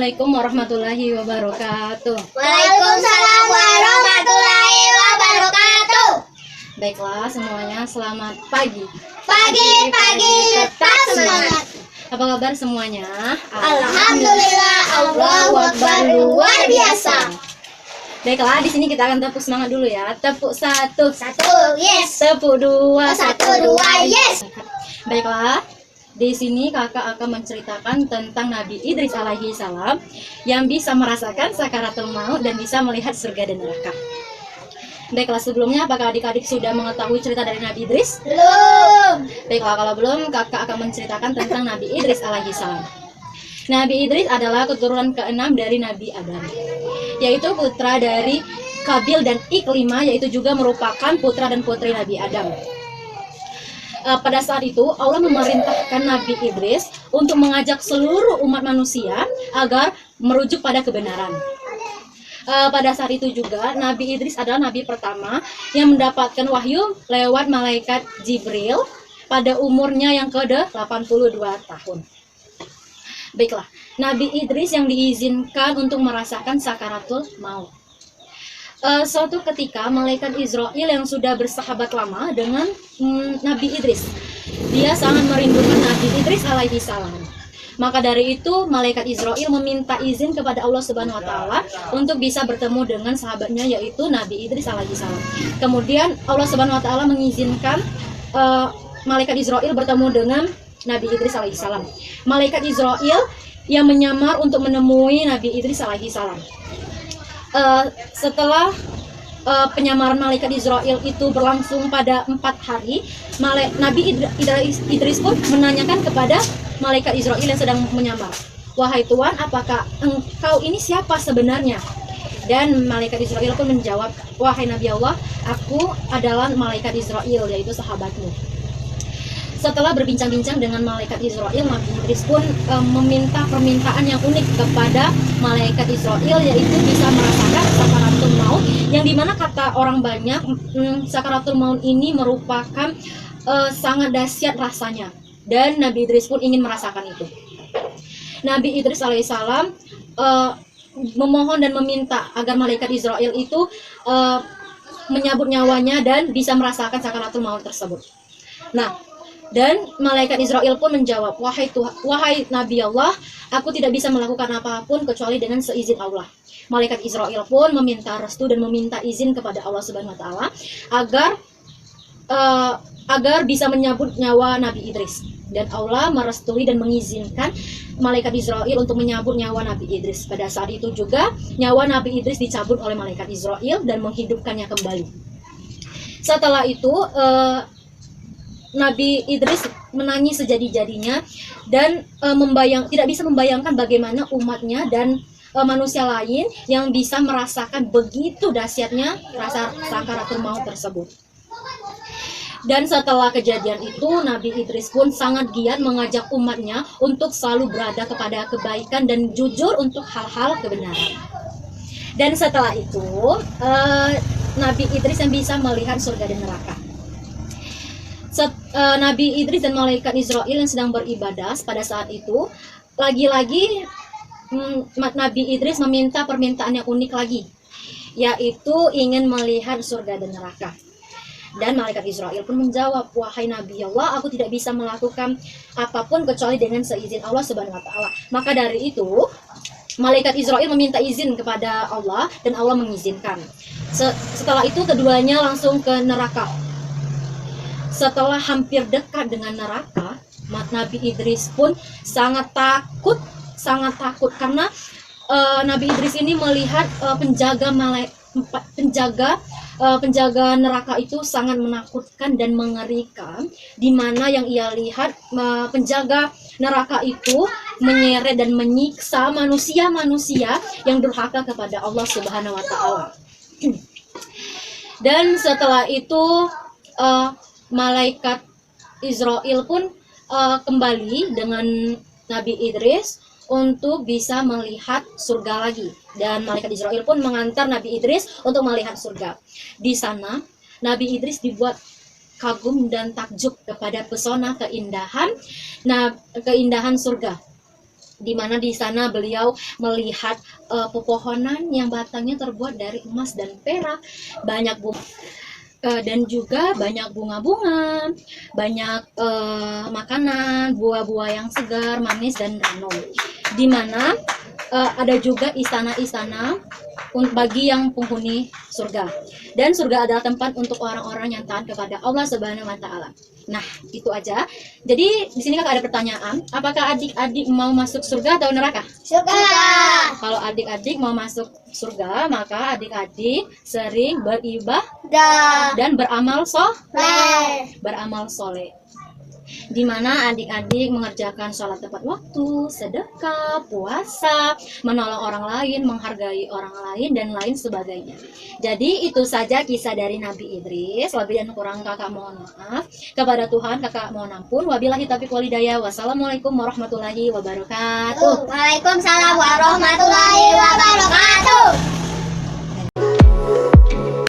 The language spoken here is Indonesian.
Assalamualaikum warahmatullahi wabarakatuh. Waalaikumsalam warahmatullahi wabarakatuh. Baiklah semuanya, selamat pagi. Pagi-pagi tetap semangat. Apa kabar semuanya? Alhamdulillah, Allahu Akbar, luar biasa. Baiklah, di sini kita akan tepuk semangat dulu ya. Tepuk satu, Yes. tepuk dua, Dua, yes. Baiklah, di sini kakak akan menceritakan tentang Nabi Idris alaihi salam yang bisa merasakan sakaratul maut dan bisa melihat surga dan neraka. Baiklah, sebelumnya apakah adik-adik sudah mengetahui cerita dari Nabi Idris? Belum. Baiklah, kalau belum, kakak akan menceritakan tentang Nabi Idris alaihi salam. Nabi Idris adalah keturunan keenam dari Nabi Adam, yaitu putra dari Kabil dan Iklimah, yaitu juga merupakan putra dan putri Nabi Adam. Pada saat itu Allah memerintahkan Nabi Idris untuk mengajak seluruh umat manusia agar merujuk pada kebenaran. Pada saat itu juga Nabi Idris adalah nabi pertama yang mendapatkan wahyu lewat malaikat Jibril pada umurnya yang ke-82 tahun. Baiklah, Nabi Idris yang diizinkan untuk merasakan sakaratul maut. Suatu ketika malaikat Israel yang sudah bersahabat lama dengan Nabi Idris, dia sangat merindukan Nabi Idris alaihi salam. Maka dari itu malaikat Israel meminta izin kepada Allah Subhanahu wa taala untuk bisa bertemu dengan sahabatnya, yaitu Nabi Idris alaihi salam. Kemudian Allah Subhanahu wa taala mengizinkan malaikat Israel bertemu dengan Nabi Idris alaihi salam. Malaikat Israel yang menyamar untuk menemui Nabi Idris alaihi salam. Setelah penyamaran malaikat Israel itu berlangsung pada 4 hari, Nabi Idris pun menanyakan kepada malaikat Israel yang sedang menyamar, "Wahai Tuhan, apakah engkau ini siapa sebenarnya?" Dan malaikat Israel pun menjawab, "Wahai Nabi Allah, aku adalah malaikat Israel, yaitu sahabatmu." Setelah berbincang-bincang dengan malaikat Israel, Nabi Idris pun meminta permintaan yang unik kepada malaikat Israel, yaitu bisa merasakan sakaratul maut, yang dimana kata orang banyak sakaratul maut ini merupakan sangat dahsyat rasanya, dan Nabi Idris pun ingin merasakan itu. Nabi Idris alaihissalam memohon dan meminta agar malaikat Israel itu menyabut nyawanya dan bisa merasakan sakaratul maut tersebut. Nah, dan malaikat Israel pun menjawab, "Wahai Nabi Allah, aku tidak bisa melakukan apapun kecuali dengan seizin Allah." Malaikat Israel pun meminta restu dan meminta izin kepada Allah Subhanahu wa taala agar bisa menyabut nyawa Nabi Idris. Dan Allah merestui dan mengizinkan malaikat Israel untuk menyabut nyawa Nabi Idris. Pada saat itu juga nyawa Nabi Idris dicabut oleh malaikat Israel dan menghidupkannya kembali. Setelah itu Nabi Idris menangis sejadi-jadinya dan tidak bisa membayangkan bagaimana umatnya dan manusia lain yang bisa merasakan begitu dahsyatnya rasa sakaratul maut tersebut. Dan setelah kejadian itu, Nabi Idris pun sangat giat mengajak umatnya untuk selalu berada kepada kebaikan dan jujur untuk hal-hal kebenaran. Dan setelah itu, Nabi Idris yang bisa melihat surga dan neraka. Nabi Idris dan malaikat Israel yang sedang beribadah pada saat itu, lagi-lagi Nabi Idris meminta permintaan yang unik lagi, yaitu ingin melihat surga dan neraka. Dan malaikat Israel pun menjawab, "Wahai Nabi Allah, aku tidak bisa melakukan apapun kecuali dengan seizin Allah Subhanahu wa taala." Maka dari itu malaikat Israel meminta izin kepada Allah dan Allah mengizinkan. Setelah itu keduanya langsung ke neraka. Setelah hampir dekat dengan neraka, Nabi Idris pun sangat takut karena Nabi Idris ini melihat penjaga neraka itu sangat menakutkan dan mengerikan, di mana yang ia lihat penjaga neraka itu menyeret dan menyiksa manusia-manusia yang durhaka kepada Allah Subhanahu wa taala. Dan setelah itu malaikat Israel pun kembali dengan Nabi Idris untuk bisa melihat surga lagi. Dan malaikat Israel pun mengantar Nabi Idris untuk melihat surga. Di sana Nabi Idris dibuat kagum dan takjub kepada pesona keindahan surga. di mana di sana beliau melihat pepohonan yang batangnya terbuat dari emas dan perak, banyak bunga dan juga banyak bunga-bunga, banyak makanan, buah-buah yang segar, manis dan ranum. Di mana ada juga istana-istana bagi yang penghuni surga. Dan surga adalah tempat untuk orang-orang yang taat kepada Allah Subhanahu wa taala. Nah, itu aja. Jadi di sini Kakak ada pertanyaan, apakah adik-adik mau masuk surga atau neraka? Surga. Kalau adik-adik mau masuk surga, maka adik-adik sering beribadah dan beramal soleh. Di mana adik-adik mengerjakan sholat tepat waktu, sedekah, puasa, menolong orang lain, menghargai orang lain, dan lain sebagainya. Jadi itu saja kisah dari Nabi Idris. Wabillahi dan kurang kakak mohon maaf. Kepada Tuhan kakak mohon ampun. Wabillahi taufiq wal hidayah. Wassalamualaikum warahmatullahi wabarakatuh. Waalaikumsalam warahmatullahi